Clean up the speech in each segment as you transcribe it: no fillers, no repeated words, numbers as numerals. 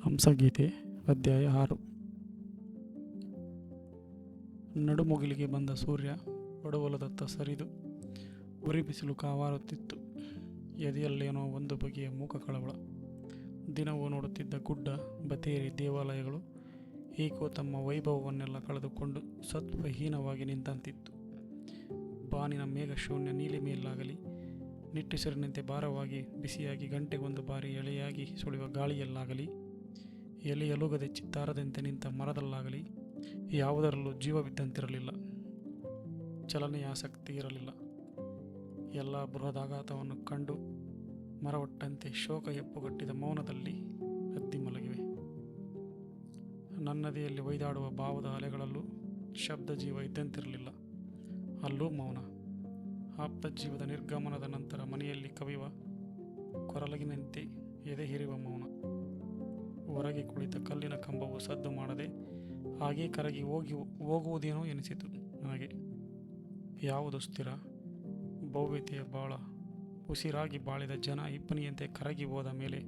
ಹಂಸಗೀತೆ ಅಧ್ಯಾಯ 6. ನಡುಮುಗಿಲಿಗೆ ಬಂದ ಸೂರ್ಯ ಒಡವಲದತ್ತ ಸರಿದು ಉರಿ ಬಿಸಿಲು ಕಾವಾರುತ್ತಿತ್ತು. ಎದೆಯಲ್ಲೇನೋ ಒಂದು ಬಗೆಯ ಮೂಕ ಕಳವಳ. ದಿನವೂ ನೋಡುತ್ತಿದ್ದ ಗುಡ್ಡ ಬತೇರಿ ದೇವಾಲಯಗಳು ಏಕೋ ತಮ್ಮ ವೈಭವವನ್ನೆಲ್ಲ ಕಳೆದುಕೊಂಡು ಸತ್ವಹೀನವಾಗಿ ನಿಂತಂತಿತ್ತು. ಬಾನಿನ ಮೇಘ ಶೂನ್ಯ ನೀಲಿ ಮೇಲಾಗಲಿ, ನಿಟ್ಟುಸಿರಿನಂತೆ ಭಾರವಾಗಿ ಬಿಸಿಯಾಗಿ ಗಂಟೆಗೊಂದು ಬಾರಿ ಎಳೆಯಾಗಿ ಸುಳಿಯುವ ಗಾಳಿಯಲ್ಲಾಗಲಿ, ಎಲೆಯಲುಗದೆ ಚಿತ್ತಾರದಂತೆ ನಿಂತ ಮರದಲ್ಲಾಗಲಿ ಯಾವುದರಲ್ಲೂ ಜೀವವಿದ್ದಂತಿರಲಿಲ್ಲ. ಚಲನೆಯ ಆಸಕ್ತಿ ಇರಲಿಲ್ಲ. ಎಲ್ಲ ಬೃಹದಾಘಾತವನ್ನು ಕಂಡು ಮರವಟ್ಟಂತೆ ಶೋಕ ಹೆಪ್ಪುಗಟ್ಟಿದ ಮೌನದಲ್ಲಿ ಹತ್ತಿ ಮಲಗಿವೆ. ನನ್ನದೆಯಲ್ಲಿ ಒಯ್ದಾಡುವ ಭಾವದ ಅಲೆಗಳಲ್ಲೂ ಶಬ್ದ ಜೀವ ಇದ್ದಂತಿರಲಿಲ್ಲ. ಅಲ್ಲೂ ಮೌನ. ಆಪ್ತ ಜೀವದ ನಿರ್ಗಮನದ ನಂತರ ಮನೆಯಲ್ಲಿ ಕವಿಯುವ ಕೊರಲಗಿನಂತೆ ಎದೆ ಹಿರಿಯುವ ಮೌನ. ಹೊರಗೆ ಕುಳಿತ ಕಲ್ಲಿನ ಕಂಬವು ಸದ್ದು ಮಾಡದೆ ಹಾಗೇ ಕರಗಿ ಹೋಗುವುದೇನೋ ಎನಿಸಿತು ನನಗೆ. ಯಾವುದು ಸ್ಥಿರ ಭವ್ಯತೆಯ ಬಾಳ ಉಸಿರಾಗಿ ಬಾಳಿದ ಜನ ಇಬ್ಬನಿಯಂತೆ ಕರಗಿ ಹೋದ ಮೇಲೆ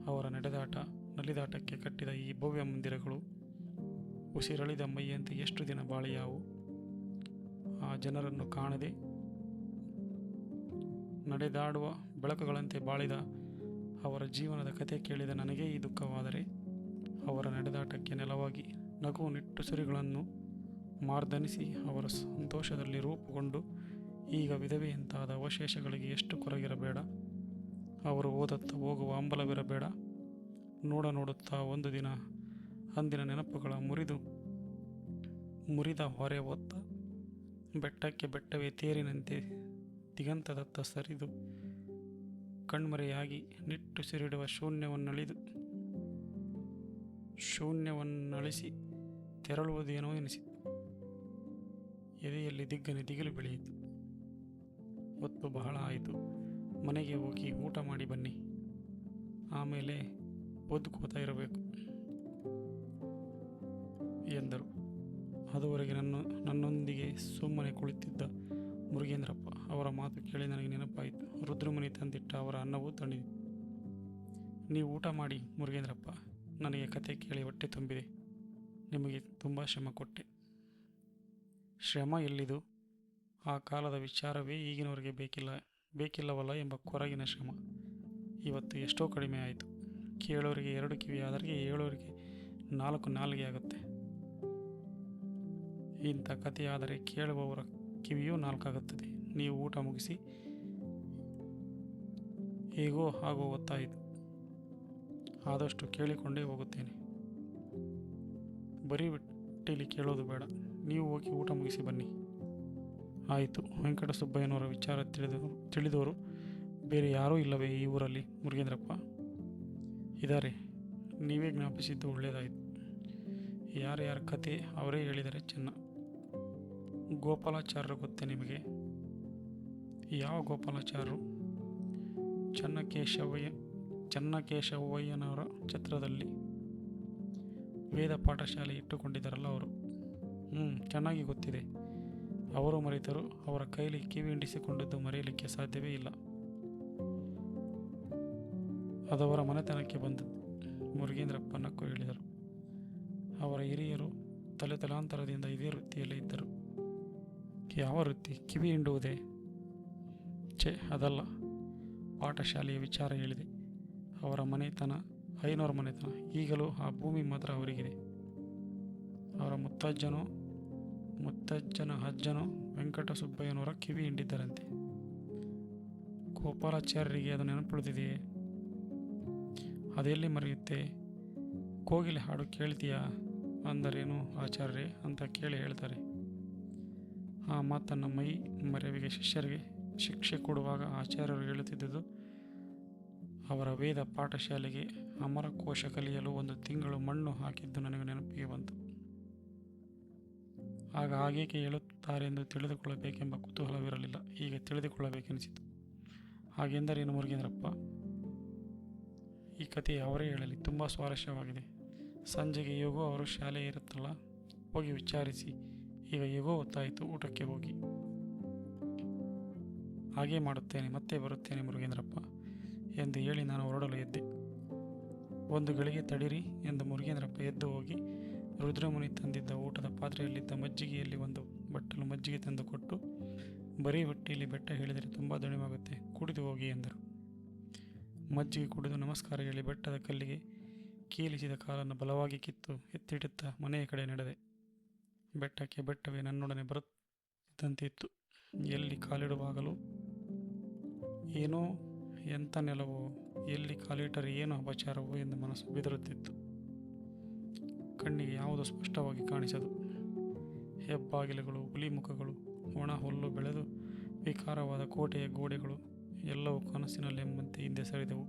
ಅವರ ನಡೆದಾಟ ನಲಿದಾಟಕ್ಕೆ ಕಟ್ಟಿದ ಈ ಭವ್ಯ ಮಂದಿರಗಳು ಉಸಿರಳಿದ ಮೈಯಂತೆ ಎಷ್ಟು ದಿನ ಬಾಳಿಯಾವು. ಆ ಜನರನ್ನು ಕಾಣದೆ ನಡೆದಾಡುವ ಬೆಳಕುಗಳಂತೆ ಬಾಳಿದ ಅವರ ಜೀವನದ ಕಥೆ ಕೇಳಿದ ನನಗೇ ಈ ದುಃಖವಾದರೆ, ಅವರ ನಡೆದಾಟಕ್ಕೆ ನೆಲವಾಗಿ ನಗು ನಿಟ್ಟುಸಿರುಗಳನ್ನು ಮಾರ್ದನಿಸಿ ಅವರ ಸಂತೋಷದಲ್ಲಿ ರೂಪುಗೊಂಡು ಈಗ ವಿಧವೆಯಂತಾದ ಅವಶೇಷಗಳಿಗೆ ಎಷ್ಟು ಕೊರಗಿರಬೇಡ. ಅವರು ಓದತ್ತ ಹೋಗುವ ಹಂಬಲವಿರಬೇಡ. ನೋಡುತ್ತಾ ಒಂದು ದಿನ ಅಂದಿನ ನೆನಪುಗಳ ಮುರಿದ ಹೊರೆ ಹೊತ್ತ ಬೆಟ್ಟಕ್ಕೆ ಬೆಟ್ಟವೇ ತೇರಿನಂತೆ ದಿಗಂತದತ್ತ ಸರಿದು ಕಣ್ಮರೆಯಾಗಿ ನಿಟ್ಟುಸಿರಿಡುವ ಶೂನ್ಯವನ್ನಳಿಸಿ ತೆರಳುವುದೇನೋ ಎನಿಸಿತು. ಎದೆಯಲ್ಲಿ ದಿಗ್ಗನೆ ದಿಗಿಲು ಬೆಳೆಯಿತು. ಹೊತ್ತು ಬಹಳ ಆಯಿತು. ಮನೆಗೆ ಹೋಗಿ ಊಟ ಮಾಡಿ ಬನ್ನಿ, ಆಮೇಲೆ ಓದ್ಕೋತಾ ಇರಬೇಕು ಎಂದರು. ಅದುವರೆಗೆ ನನ್ನೊಂದಿಗೆ ಸುಮ್ಮನೆ ಕುಳಿತಿದ್ದ ಮುರುಗೇಂದ್ರಪ್ಪ ಅವರ ಮಾತು ಕೇಳಿ ನನಗೆ ನೆನಪಾಯಿತು. ರುದ್ರಮುನಿ ತಂದಿಟ್ಟ ಅವರ ಅನ್ನವೂ ತಣಿದೆ. ನೀವು ಊಟ ಮಾಡಿ ಮುರುಗೇಂದ್ರಪ್ಪ, ನನಗೆ ಕತೆ ಕೇಳಿ ಹೊಟ್ಟೆ ತುಂಬಿದೆ. ನಿಮಗೆ ತುಂಬ ಶ್ರಮ ಕೊಟ್ಟೆ. ಶ್ರಮ ಎಲ್ಲಿದು? ಆ ಕಾಲದ ವಿಚಾರವೇ ಈಗಿನವರಿಗೆ ಬೇಕಿಲ್ಲವಲ್ಲ ಎಂಬ ಕೊರಗಿನ ಶ್ರಮ ಇವತ್ತು ಎಷ್ಟೋ ಕಡಿಮೆ ಆಯಿತು. ಕೇಳೋರಿಗೆ 2 ಕಿವಿ ಆದರೆ ಹೇಳೋರಿಗೆ 4 ನಾಲಿಗೆ ಆಗುತ್ತೆ. ಇಂಥ ಕಥೆಯಾದರೆ ಕೇಳುವವರ ಕಿವಿಯೂ 4 ಆಗುತ್ತದೆ. ನೀವು ಊಟ ಮುಗಿಸಿ. ಹೇಗೋ ಹಾಗೋ ಗೊತ್ತಾಯಿತು. ಆದಷ್ಟು ಕೇಳಿಕೊಂಡೇ ಹೋಗುತ್ತೇನೆ. ಬರೀ ಬಿಟ್ಟಲ್ಲಿ ಕೇಳೋದು ಬೇಡ. ನೀವು ಹೋಗಿ ಊಟ ಮುಗಿಸಿ ಬನ್ನಿ. ಆಯಿತು. ವೆಂಕಟಸುಬ್ಬಯ್ಯನವರ ವಿಚಾರ ತಿಳಿದವರು ಬೇರೆ ಯಾರೂ ಇಲ್ಲವೇ ಈ ಊರಲ್ಲಿ ಮುರುಗೇಂದ್ರಪ್ಪ? ಇದ್ದಾರೆ. ನೀವೇ ಜ್ಞಾಪಿಸಿದ್ದು ಒಳ್ಳೆಯದಾಯಿತು. ಯಾರ್ಯಾರ ಕತೆ ಅವರೇ ಹೇಳಿದರೆ ಚೆನ್ನ. ಗೋಪಾಲಾಚಾರ್ಯರು ಗೊತ್ತೇ ನಿಮಗೆ? ಯಾವ ಗೋಪಾಲಾಚಾರ್ಯರು? ಚನ್ನಕೇಶವಯ್ಯನವರ ಛತ್ರದಲ್ಲಿ ವೇದ ಪಾಠಶಾಲೆ ಇಟ್ಟುಕೊಂಡಿದ್ದಾರಲ್ಲ ಅವರು. ಚೆನ್ನಾಗಿ ಗೊತ್ತಿದೆ. ಅವರು ಮರೆತರು. ಅವರ ಕೈಲಿ ಕಿವಿ ಹಿಂಡಿಸಿಕೊಂಡದ್ದು ಮರೆಯಲಿಕ್ಕೆ ಸಾಧ್ಯವೇ ಇಲ್ಲ. ಅದವರ ಮನೆತನಕ್ಕೆ ಬಂದದ್ದು. ಮುರುಗೇಂದ್ರಪ್ಪ ನಕ್ಕು ಹೇಳಿದರು. ಅವರ ಹಿರಿಯರು ತಲೆತಲಾಂತರದಿಂದ ಇದೇ ವೃತ್ತಿಯಲ್ಲೇ ಇದ್ದರು. ಯಾವ ವೃತ್ತಿ? ಕಿವಿ ಹಿಂಡುವುದೇ? ಅದಲ್ಲ. ಪಾಠಶಾಲೆಯ ವಿಚಾರ ಹೇಳಿದೆ. ಅವರ ಮನೆತನ ಐನೋರ ಮನೆತನ. ಈಗಲೂ ಆ ಭೂಮಿ ಮಾತ್ರ ಅವರಿಗಿದೆ. ಅವರ ಮುತ್ತಜ್ಜನ ಅಜ್ಜನೋ ವೆಂಕಟಸುಬ್ಬಯ್ಯನವರ ಕಿವಿ ಹಿಂಡಿದ್ದರಂತೆ. ಗೋಪಾಲಾಚಾರ್ಯರಿಗೆ ಅದು ನೆನಪುಳಿದಿದೆಯೇ? ಅದೆಲ್ಲಿ ಮರೆಯುತ್ತೆ? ಕೋಗಿಲೆ ಹಾಡು ಕೇಳ್ತೀಯಾ ಅಂದರೇನು ಆಚಾರ್ಯರೇ ಅಂತ ಕೇಳಿ ಹೇಳ್ತಾರೆ. ಆ ಮಾತನ್ನು ಮೈ ಮರೆವಿಗೆ ಶಿಷ್ಯರಿಗೆ ಶಿಕ್ಷೆ ಕೊಡುವಾಗ ಆಚಾರ್ಯರು ಹೇಳುತ್ತಿದ್ದುದು, ಅವರ ವೇದ ಪಾಠಶಾಲೆಗೆ ಅಮರಕೋಶ ಕಲಿಯಲು 1 ತಿಂಗಳು ಮಣ್ಣು ಹಾಕಿದ್ದು ನನಗೆ ನೆನಪಿಗೆ ಬಂತು. ಆಗ ಹಾಗೇಕೆ ಹೇಳುತ್ತಾರೆಂದು ತಿಳಿದುಕೊಳ್ಳಬೇಕೆಂಬ ಕುತೂಹಲವಿರಲಿಲ್ಲ. ಈಗ ತಿಳಿದುಕೊಳ್ಳಬೇಕೆನಿಸಿತು. ಹಾಗೆಂದರೇನು ಮುರುಗೇಂದ್ರಪ್ಪ? ಈ ಕಥೆ ಅವರೇ ಹೇಳಲಿ, ತುಂಬ ಸ್ವಾರಸ್ಯವಾಗಿದೆ. ಸಂಜೆಗೆ ಹೇಗೋ ಅವರು ಶಾಲೆ ಇರುತ್ತಲ್ಲ, ಹೋಗಿ ವಿಚಾರಿಸಿ. ಈಗ ಹೇಗೋ ಹೊತ್ತಾಯಿತು, ಊಟಕ್ಕೆ ಹೋಗಿ. ಹಾಗೇ ಮಾಡುತ್ತೇನೆ, ಮತ್ತೆ ಬರುತ್ತೇನೆ ಮುರುಗೇಂದ್ರಪ್ಪ ಎಂದು ಹೇಳಿ ನಾನು ಹೊರಡಲು ಎದ್ದೆ. ಒಂದು ಗಳಿಗೆ ತಡಿರಿ ಎಂದು ಮುರುಗೇಂದ್ರಪ್ಪ ಎದ್ದು ಹೋಗಿ ರುದ್ರಮುನಿ ತಂದಿದ್ದ ಊಟದ ಪಾತ್ರೆಯಲ್ಲಿದ್ದ ಮಜ್ಜಿಗೆಯಲ್ಲಿ ಒಂದು ಬಟ್ಟಲು ಮಜ್ಜಿಗೆ ತಂದು ಕೊಟ್ಟು, ಬರೀ ಹೊಟ್ಟೆಯಲ್ಲಿ ಬೆಟ್ಟ ಹೇಳಿದರೆ ತುಂಬ ದಣಿವಾಗುತ್ತೆ, ಕುಡಿದು ಹೋಗಿ ಎಂದರು. ಮಜ್ಜಿಗೆ ಕುಡಿದು ನಮಸ್ಕಾರ ಹೇಳಿ ಬೆಟ್ಟದ ಕಲ್ಲಿಗೆ ಕೀಲಿಸಿದ ಕಾಲನ್ನು ಬಲವಾಗಿ ಕಿತ್ತು ಎತ್ತಿಡುತ್ತಾ ಮನೆಯ ಕಡೆ ನಡೆದೆ. ಬೆಟ್ಟಕ್ಕೆ ಬೆಟ್ಟವೇ ನನ್ನೊಡನೆ ಬರುತ್ತಿದ್ದಂತಿತ್ತು. ಎಲ್ಲಿ ಕಾಲಿಡುವಾಗಲೂ ಏನೋ ಎಂಥ ನೆಲವೋ, ಎಲ್ಲಿ ಕಾಲಿಟ್ಟರೆ ಏನು ಅಪಚಾರವೋ ಎಂದು ಮನಸ್ಸು ಬೆದರುತ್ತಿತ್ತು. ಕಣ್ಣಿಗೆ ಯಾವುದು ಸ್ಪಷ್ಟವಾಗಿ ಕಾಣಿಸದು. ಹೆಬ್ಬಾಗಿಲುಗಳು, ಹುಲಿಮುಖಗಳು, ಒಣ ಹುಲ್ಲು ಬೆಳೆದು ವಿಕಾರವಾದ ಕೋಟೆಯ ಗೋಡೆಗಳು ಎಲ್ಲವೂ ಕನಸಿನಲ್ಲೆಂಬಂತೆ ಹಿಂದೆ ಸರಿದವು.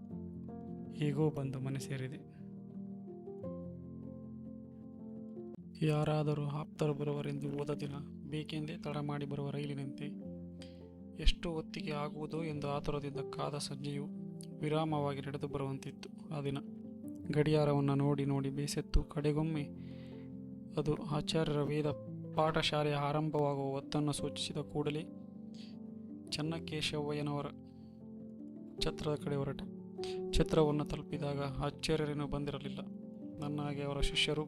ಹೇಗೋ ಬಂದು ಮನೆ ಸೇರಿದೆ. ಯಾರಾದರೂ ಆಪ್ತರು ಬರುವರೆಂದು ಹೋದ ದಿನ ಬೇಕೆಂದೇ ತಡ ಮಾಡಿ ಬರುವ ರೈಲಿನಂತೆ ಎಷ್ಟು ಹೊತ್ತಿಗೆ ಆಗುವುದೋ ಎಂದು ಆತುರದಿಂದ ಕಾದ ಸಂಜೆಯು ವಿರಾಮವಾಗಿ ನಡೆದು ಬರುವಂತಿತ್ತು. ಆ ದಿನ ಗಡಿಯಾರವನ್ನು ನೋಡಿ ನೋಡಿ ಬೇಸತ್ತು ಕಡೆಗೊಮ್ಮೆ ಅದು ಆಚಾರ್ಯರ ವೇದ ಪಾಠಶಾಲೆಯ ಆರಂಭವಾಗುವ ಹೊತ್ತನ್ನು ಸೂಚಿಸಿದ ಕೂಡಲೇ ಚನ್ನಕೇಶವಯ್ಯನವರ ಛತ್ರದ ಕಡೆ ಹೊರಟ. ಛತ್ರವನ್ನು ತಲುಪಿದಾಗ ಆಚಾರ್ಯರೇನೂ ಬಂದಿರಲಿಲ್ಲ. ನನ್ನ ಹಾಗೆ ಅವರ ಶಿಷ್ಯರು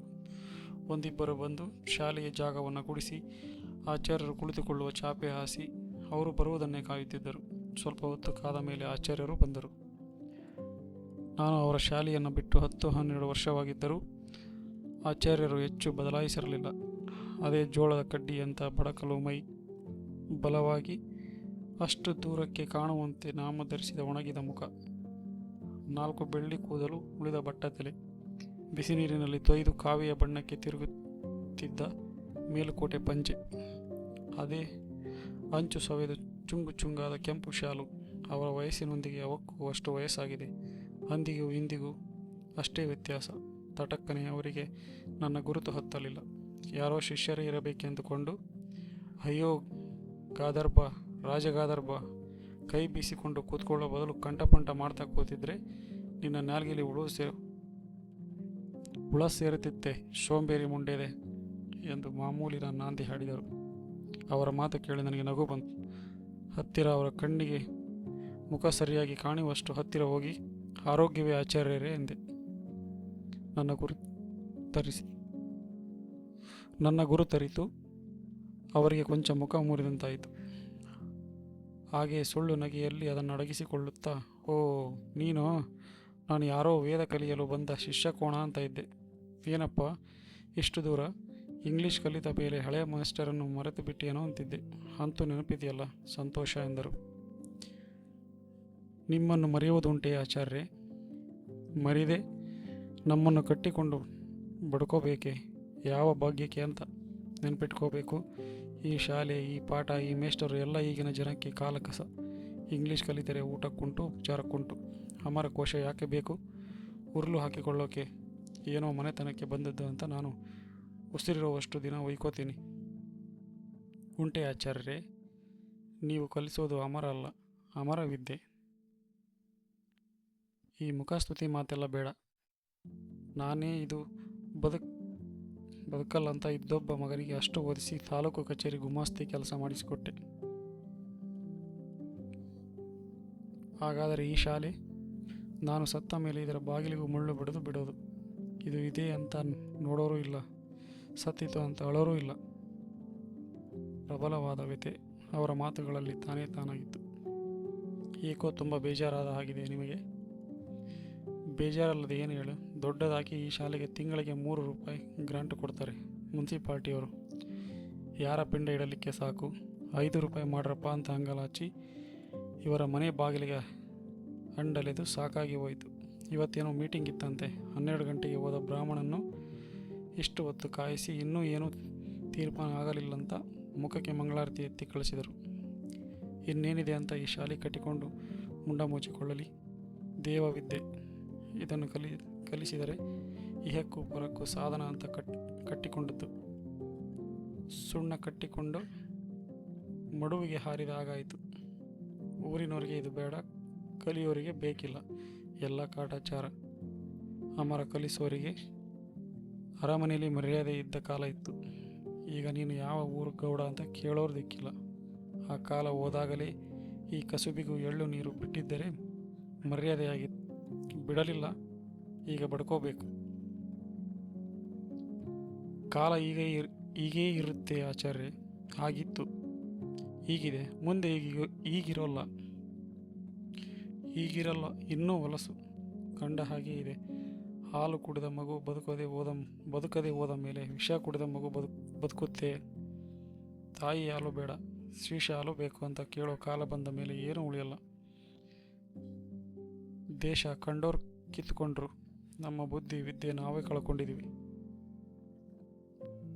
ಒಂದಿಬ್ಬರು ಬಂದು ಶಾಲೆಯ ಜಾಗವನ್ನು ಗುಡಿಸಿ ಆಚಾರ್ಯರು ಕುಳಿತುಕೊಳ್ಳುವ ಚಾಪೆ ಹಾಸಿ ಅವರು ಬರುವುದನ್ನೇ ಕಾಯುತ್ತಿದ್ದರು. ಸ್ವಲ್ಪ ಹೊತ್ತು ಕಾದ ಮೇಲೆ ಆಚಾರ್ಯರು ಬಂದರು. ನಾನು ಅವರ ಶಾಲೆಯನ್ನು ಬಿಟ್ಟು 10-12 ವರ್ಷವಾಗಿದ್ದರೂ ಆಚಾರ್ಯರು ಹೆಚ್ಚು ಬದಲಾಯಿಸಿರಲಿಲ್ಲ. ಅದೇ ಜೋಳದ ಕಡ್ಡಿಯಂಥ ಬಡಕಲು ಮೈ, ಬಲವಾಗಿ ಅಷ್ಟು ದೂರಕ್ಕೆ ಕಾಣುವಂತೆ ನಾಮ ಧರಿಸಿದ ಒಣಗಿದ ಮುಖ, 4 ಬೆಳ್ಳಿ ಕೂದಲು ಉಳಿದ ಬಟ್ಟತಲೆ, ಬಿಸಿ ನೀರಿನಲ್ಲಿ ತೊಯ್ದು ಕಾವಿಯ ಬಣ್ಣಕ್ಕೆ ತಿರುಗುತ್ತಿದ್ದ ಮೇಲುಕೋಟೆ ಪಂಚೆ, ಅದೇ ಅಂಚು ಸವೆದು ಚುಂಗು ಚುಂಗಾದ ಕೆಂಪು ಶಾಲು. ಅವರ ವಯಸ್ಸಿನೊಂದಿಗೆ ಅವಕ್ಕೂ ಅಷ್ಟು ವಯಸ್ಸಾಗಿದೆ. ಅಂದಿಗೂ ಇಂದಿಗೂ ಅಷ್ಟೇ ವ್ಯತ್ಯಾಸ. ತಟಕ್ಕನೆ ಅವರಿಗೆ ನನ್ನ ಗುರುತು ಹತ್ತಲಿಲ್ಲ. ಯಾರೋ ಶಿಷ್ಯರೇ ಇರಬೇಕೆಂದುಕೊಂಡು, ಅಯ್ಯೋ ಗಾದರ್ಬ, ರಾಜಗಾದರ್ಬ, ಕೈ ಬೀಸಿಕೊಂಡು ಕೂತ್ಕೊಳ್ಳೋ ಬದಲು ಕಂಠಪಂಠ ಮಾಡ್ತಾ ಕೂತಿದ್ರೆ ನಿನ್ನ ನಾಲ್ಗೆಲಿ ಹುಳ ಸೇರುತ್ತಿತ್ತೆ, ಸೋಂಬೇರಿ ಮುಂಡೆದೆ ಎಂದು ಮಾಮೂಲಿನ ನಾಂದಿ ಹಾಡಿದರು. ಅವರ ಮಾತು ಕೇಳಿ ನನಗೆ ನಗು ಬಂತು. ಹತ್ತಿರ ಅವರ ಕಣ್ಣಿಗೆ ಮುಖ ಸರಿಯಾಗಿ ಕಾಣುವಷ್ಟು ಹತ್ತಿರ ಹೋಗಿ, ಆರೋಗ್ಯವೇ ಆಚಾರ್ಯರೇ ಎಂದೆ. ನನ್ನ ಗುರು ತರಿತು. ಅವರಿಗೆ ಕೊಂಚ ಮುಖ ಮುರಿದಂತಾಯಿತು. ಹಾಗೆ ಸುಳ್ಳು ನಗೆಯಲ್ಲಿ ಅದನ್ನು ಅಡಗಿಸಿಕೊಳ್ಳುತ್ತಾ, ಓ ನೀನು, ನಾನು ಯಾರೋ ವೇದ ಕಲಿಯಲು ಬಂದ ಶಿಷ್ಯ ಕೋಣ ಅಂತ ಇದ್ದೆ. ಏನಪ್ಪ ಇಷ್ಟು ದೂರ, ಇಂಗ್ಲೀಷ್ ಕಲಿತ ಮೇಲೆ ಹಳೆಯ ಮಾಸ್ಟರನ್ನು ಮರೆತು ಬಿಟ್ಟೇನೋ ಅಂತಿದ್ದೆ. ಅಂತೂ ನೆನಪಿದೆಯಲ್ಲ, ಸಂತೋಷ ಎಂದರು. ನಿಮ್ಮನ್ನು ಮರೆಯುವುದುಂಟೆ ಆಚಾರ್ಯರೇ? ಮರಿದೆ ನಮ್ಮನ್ನು ಕಟ್ಟಿಕೊಂಡು ಬಡ್ಕೋಬೇಕೆ? ಯಾವ ಭಾಗ್ಯಕ್ಕೆ ಅಂತ ನೆನಪಿಟ್ಕೋಬೇಕು. ಈ ಶಾಲೆ, ಈ ಪಾಠ, ಈ ಮೇಸ್ಟರು ಎಲ್ಲ ಈಗಿನ ಜನಕ್ಕೆ ಕಾಲಕಸ. ಇಂಗ್ಲೀಷ್ ಕಲಿತರೆ ಊಟಕ್ಕುಂಟು, ಉಪಚಾರಕ್ಕುಂಟು. ಅಮರಕೋಶ ಯಾಕೆ ಬೇಕು? ಉರುಳು ಹಾಕಿಕೊಳ್ಳೋಕೆ ಏನೋ ಮನೆತನಕ್ಕೆ ಬಂದದ್ದು ಅಂತ ನಾನು ಉಸಿರಿರುವಷ್ಟು ದಿನ ಒಯ್ಕೋತೀನಿ. ಉಂಟೆ ಆಚಾರ್ಯರೇ? ನೀವು ಕಲಿಸೋದು ಅಮರ ಅಲ್ಲ, ಅಮರ ವಿದ್ಯೆ. ಈ ಮುಖಸ್ತುತಿ ಮಾತೆಲ್ಲ ಬೇಡ. ನಾನೇ ಇದು ಬದುಕಲ್ಲಂತ ಇದ್ದೊಬ್ಬ ಮಗನಿಗೆ ಅಷ್ಟು ಓದಿಸಿ ತಾಲೂಕು ಕಚೇರಿ ಗುಮಾಸ್ತಿ ಕೆಲಸ ಮಾಡಿಸಿಕೊಟ್ಟೆ. ಹಾಗಾದರೆ ಈ ಶಾಲೆ? ನಾನು ಸತ್ತ ಮೇಲೆ ಇದರ ಬಾಗಿಲಿಗೂ ಮುಳ್ಳು ಬಡಿದು ಬಿಡೋದು. ಇದು ಇದೆ ಅಂತ ನೋಡೋರೂ ಇಲ್ಲ, ಸತ್ತಿತು ಅಂತ ಅಳೋರೂ ಇಲ್ಲ. ಪ್ರಬಲವಾದ ವ್ಯಥೆ ಅವರ ಮಾತುಗಳಲ್ಲಿ ತಾನಾಗಿತ್ತು. ಏಕೋ ತುಂಬ ಬೇಜಾರಾದ ಹಾಗಿದೆ ನಿಮಗೆ? ಬೇಜಾರಲ್ಲದೆ ಏನು ಹೇಳು. ದೊಡ್ಡದಾಗಿ ಈ ಶಾಲೆಗೆ ತಿಂಗಳಿಗೆ 3 ರೂಪಾಯಿ ಗ್ರಾಂಟ್ ಕೊಡ್ತಾರೆ ಮುನ್ಸಿಪಾಲ್ಟಿಯವರು. ಯಾರ ಪಿಂಡ ಇಡಲಿಕ್ಕೆ ಸಾಕು. 5 ರೂಪಾಯಿ ಮಾಡ್ರಪ್ಪ ಅಂತ ಅಂಗಲಾಚಿ ಇವರ ಮನೆ ಬಾಗಿಲಿಗೆ ಅಂಡಲೆದು ಸಾಕಾಗಿ ಹೋಯಿತು. ಇವತ್ತೇನೋ ಮೀಟಿಂಗ್ ಇತ್ತಂತೆ. 12 ಗಂಟೆಗೆ ಹೋದ ಬ್ರಾಹ್ಮಣನ್ನು ಇಷ್ಟು ಹೊತ್ತು ಕಾಯಿಸಿ ಇನ್ನೂ ಏನೂ ತೀರ್ಮಾನ ಆಗಲಿಲ್ಲಂತ ಮುಖಕ್ಕೆ ಮಂಗಳಾರತಿ ಎತ್ತಿ ಕಳಿಸಿದರು. ಇನ್ನೇನಿದೆ ಅಂತ ಈ ಶಾಲೆ ಕಟ್ಟಿಕೊಂಡು ಮುಂಡ ಮುಚ್ಚಿಕೊಳ್ಳಲಿ. ದೇವವಿದ್ಯೆ ಇದನ್ನು ಕಲಿಸಿದರೆ ಇಹಕ್ಕೂ ಪರಕ್ಕೂ ಸಾಧನ ಅಂತ ಕಟ್ಟಿಕೊಂಡದ್ದು. ಸುಣ್ಣ ಕಟ್ಟಿಕೊಂಡು ಮಡುವಿಗೆ ಹಾರಿದ ಹಾಗಾಯಿತು. ಊರಿನವರಿಗೆ ಇದು ಬೇಡ, ಕಲಿಯೋರಿಗೆ ಬೇಕಿಲ್ಲ. ಎಲ್ಲ ಕಾಟಾಚಾರ. ಅಮರ ಕಲಿಸೋರಿಗೆ ಅರಮನೆಯಲ್ಲಿ ಮರ್ಯಾದೆ ಇದ್ದ ಕಾಲ ಇತ್ತು. ಈಗ ನೀನು ಯಾವ ಊರು ಗೌಡ ಅಂತ ಕೇಳೋರು ದಿಕ್ಕಿಲ್ಲ. ಆ ಕಾಲ ಹೋದಾಗಲೇ ಈ ಕಸುಬಿಗೂ ಎಳ್ಳು ನೀರು ಬಿಟ್ಟಿದ್ದರೆ ಮರ್ಯಾದೆಯಾಗಿತ್ತು. ಬಿಡಲಿಲ್ಲ. ಈಗ ಬಡ್ಕೋಬೇಕು. ಕಾಲ ಹೀಗೇ ಇರುತ್ತೆ ಆಚಾರ್ಯ. ಆಗಿತ್ತು, ಹೀಗಿದೆ, ಮುಂದೆ ಈಗಿರೋಲ್ಲ, ಇನ್ನೂ ಹೊಲಸು ಕಂಡ ಹಾಗೆ ಇದೆ. ಹಾಲು ಕುಡಿದ ಮಗು ಬದುಕದೆ ಹೋದ ಮೇಲೆ ವಿಷ ಕುಡಿದ ಮಗು ಬದುಕುತ್ತೆ. ತಾಯಿ ಹಾಲು ಬೇಡ, ಶೀಶ ಹಾಲು ಬೇಕು ಅಂತ ಕೇಳೋ ಕಾಲ ಬಂದ ಮೇಲೆ ಏನೂ ಉಳಿಯಲ್ಲ. ದೇಶ ಕಂಡೋರು ಕಿತ್ಕೊಂಡ್ರು, ನಮ್ಮ ಬುದ್ಧಿ ವಿದ್ಯೆ ನಾವೇ ಕಳ್ಕೊಂಡಿದ್ದೀವಿ.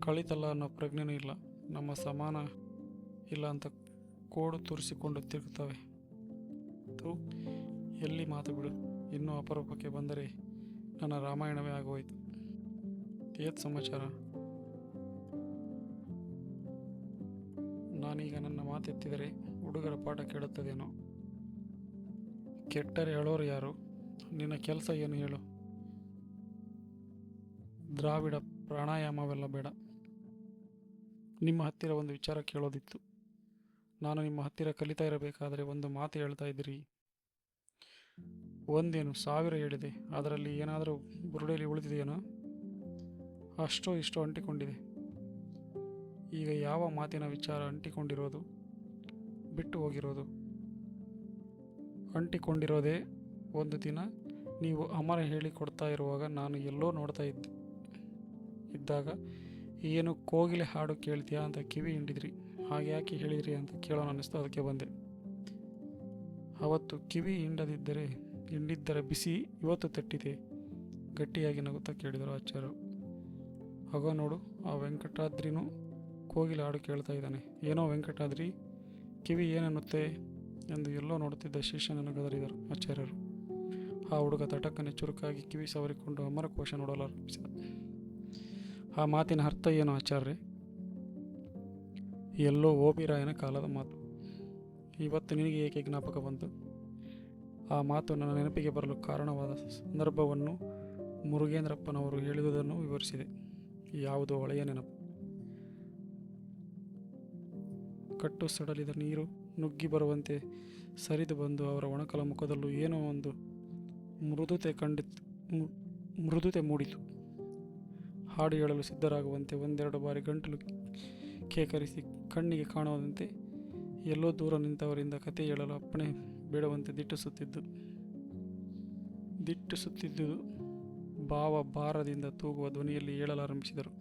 ಕಳಿತಲ್ಲ ಅನ್ನೋ ಪ್ರಜ್ಞೆನೂ ಇಲ್ಲ, ನಮ್ಮ ಸಮಾನ ಇಲ್ಲ ಅಂತ ಕೋಡು ತುರಿಸಿಕೊಂಡು ತಿರುಗುತ್ತವೆ. ಎಲ್ಲಿ ಮಾತು ಬಿಡು, ಇನ್ನೂ ಅಪರೂಪಕ್ಕೆ ಬಂದರೆ ನನ್ನ ರಾಮಾಯಣವೇ ಆಗೋಯ್ತು. ಏತ್ ಸಮಾಚಾರ? ನಾನೀಗ ನನ್ನ ಮಾತೆತ್ತಿದರೆ ಹುಡುಗರ ಪಾಠ ಕೇಳುತ್ತದೇನೋ. ಕೆಟ್ಟರೆ ಹೇಳೋರು ಯಾರು? ನಿನ್ನ ಕೆಲಸ ಏನು ಹೇಳು? ದ್ರಾವಿಡ ಪ್ರಾಣಾಯಾಮವೆಲ್ಲ ಬೇಡ. ನಿಮ್ಮ ಹತ್ತಿರ ಒಂದು ವಿಚಾರ ಕೇಳೋದಿತ್ತು. ನಾನು ನಿಮ್ಮ ಹತ್ತಿರ ಕಲಿತಾ ಇರಬೇಕಾದರೆ ಒಂದು ಮಾತು ಹೇಳ್ತಾ ಇದ್ದೀರಿ. ಒಂದೇನು 1000 ಹೇಳಿದೆ, ಅದರಲ್ಲಿ ಏನಾದರೂ ಬುರುಡೆಯಲ್ಲಿ ಉಳಿದಿದೆಯೇನೋ? ಅಷ್ಟೋ ಇಷ್ಟೋ ಅಂಟಿಕೊಂಡಿದೆ. ಈಗ ಯಾವ ಮಾತಿನ ವಿಚಾರ ಅಂಟಿಕೊಂಡಿರೋದು, ಬಿಟ್ಟು ಹೋಗಿರೋದು? ಅಂಟಿಕೊಂಡಿರೋದೇ ಒಂದು ದಿನ ನೀವು ಅಮರ ಹೇಳಿ ಕೊಡ್ತಾ ಇರುವಾಗ ನಾನು ಎಲ್ಲೋ ನೋಡ್ತಾ ಇದ್ದಾಗ ಏನು ಕೋಗಿಲೆ ಹಾಡು ಕೇಳ್ತೀಯಾ ಅಂತ ಕಿವಿ ಹಿಂಡಿದ್ರಿ. ಹಾಗೆ ಯಾಕೆ ಹೇಳಿದ್ರಿ ಅಂತ ಕೇಳೋಣ ಅನ್ನಿಸ್ತು, ಅದಕ್ಕೆ ಬಂದೆ. ಅವತ್ತು ಕಿವಿ ಹಿಂಡಿದ್ದರ ಬಿಸಿ ಇವತ್ತು ತಟ್ಟಿದೆ, ಗಟ್ಟಿಯಾಗಿ ನಗುತ್ತಾ ಕೇಳಿದರು ಆಚಾರ್ಯರು. ಆಗ ನೋಡು, ಆ ವೆಂಕಟಾದ್ರಿನೂ ಕೋಗಿಲೆ ಹಾಡು ಕೇಳ್ತಾ ಇದ್ದಾನೆ. ಏನೋ ವೆಂಕಟಾದ್ರಿ, ಕಿವಿ ಏನನ್ನುತ್ತೆ ಎಂದು ಎಲ್ಲೋ ನೋಡುತ್ತಿದ್ದ ಶಿಷ್ಯನನ್ನು ಗದರಿದರು ಆಚಾರ್ಯರು. ಆ ಹುಡುಗ ತಟಕ್ಕನೆ ಚುರುಕಾಗಿ ಕಿವಿ ಸವರಿಕೊಂಡು ಅಮರಕೋಶ ನೋಡಲಾರಂಭಿಸಿದ. ಆ ಮಾತಿನ ಅರ್ಥ ಏನು ಆಚಾರ್ಯ? ಎಲ್ಲೋ ಓಬಿರಾಯನ ಕಾಲದ ಮಾತು. ಇವತ್ತು ನಿನಗೆ ಏಕೆ ಜ್ಞಾಪಕ ಬಂತು? ಆ ಮಾತು ನನ್ನ ನೆನಪಿಗೆ ಬರಲು ಕಾರಣವಾದ ಸಂದರ್ಭವನ್ನು ಮುರುಗೇಂದ್ರಪ್ಪನವರು ಹೇಳಿದುದನ್ನು ವಿವರಿಸಿದೆ. ಯಾವುದೋ ಹಳೆಯ ನೆನಪು. ಕಟ್ಟು ಸಡಲಿದ ನೀರು ನುಗ್ಗಿ ಬರುವಂತೆ ಸರಿದು ಬಂದು ಅವರ ಒಣಕಲ ಮುಖದಲ್ಲೂ ಏನೋ ಒಂದು ಮೃದುತೆ ಮೂಡಿತು. ಹಾಡು ಹೇಳಲು ಸಿದ್ಧರಾಗುವಂತೆ ಒಂದೆರಡು ಬಾರಿ ಗಂಟಲು ಕೇಕರಿಸಿ ಕಣ್ಣಿಗೆ ಕಾಣುವಂತೆ ಎಲ್ಲೋ ದೂರ ನಿಂತವರಿಂದ ಕತೆ ಹೇಳಲು ಅಪ್ಪಣೆ ಬೇಡುವಂತೆ ದಿಟ್ಟಿಸುತ್ತಿದ್ದುದು ಭಾವ ಭಾರದಿಂದ ತೂಗುವ ಧ್ವನಿಯಲ್ಲಿ ಹೇಳಲಾರಂಭಿಸಿದರು.